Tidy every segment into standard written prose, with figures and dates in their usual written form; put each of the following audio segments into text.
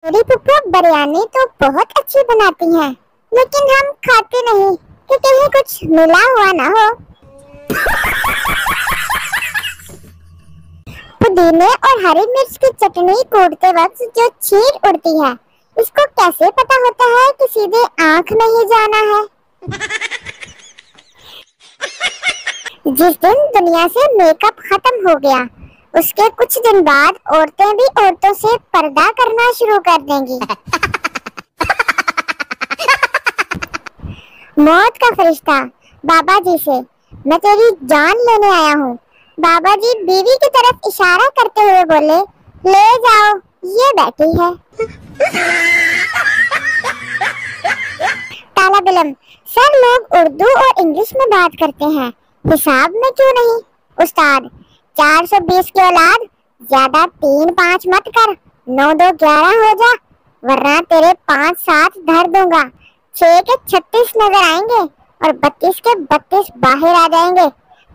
मेरी पुप्पो बिरयानी तो बहुत अच्छी बनाती हैं, लेकिन हम खाते नहीं कि कहीं कुछ मिला हुआ ना हो। पुदीने और हरी मिर्च की चटनी कूटते वक्त जो छींट उड़ती है, इसको कैसे पता होता है कि सीधे आंख में ही जाना है। जिस दिन दुनिया से मेकअप खत्म हो गया, उसके कुछ दिन बाद औरतें भी औरतों से पर्दा करना शुरू कर देंगी। मौत का फरिश्ता बाबा जी से, मैं तेरी जान लेने आया हूँ। बाबा जी बीवी की तरफ इशारा करते हुए बोले, ले जाओ, ये बैठी है। ताला बिलम, सर लोग उर्दू और इंग्लिश में बात करते हैं, हिसाब में क्यों नहीं? उस्ताद, 420 की औलाद, ज्यादा 3-5 मत कर, 9-2-11 हो जा, वरना तेरे 5-7 धर दूंगा। 6 के 36 नजर आएंगे और 32 के 32 बाहर आ जाएंगे।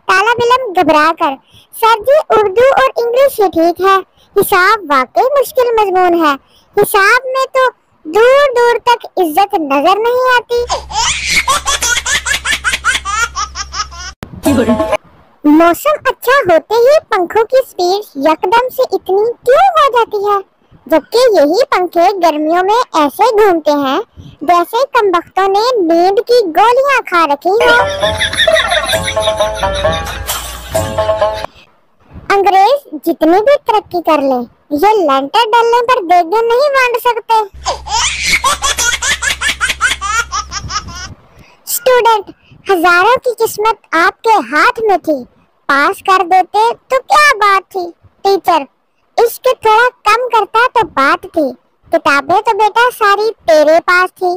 ताला बिलम घबरा कर, सर जी उर्दू और इंग्लिश ही ठीक है, हिसाब वाकई मुश्किल मजमून है, हिसाब में तो दूर दूर तक इज्जत नजर नहीं आती। मौसम अच्छा होते ही पंखों की स्पीड यकदम से इतनी क्यों हो जाती है, जबकि यही पंखे गर्मियों में ऐसे घूमते हैं जैसे कमबख्तों ने नींद की गोलियां खा रखी हो। अंग्रेज जितनी भी तरक्की कर ले, ये लेंटर डालने पर देगे नहीं बांट सकते। स्टूडेंट, हजारों की किस्मत आपके हाथ में थी, पास कर देते तो क्या बात थी। टीचर, इश्क थोड़ा कम करता तो बात थी, किताबें तो बेटा सारी तेरे पास थी।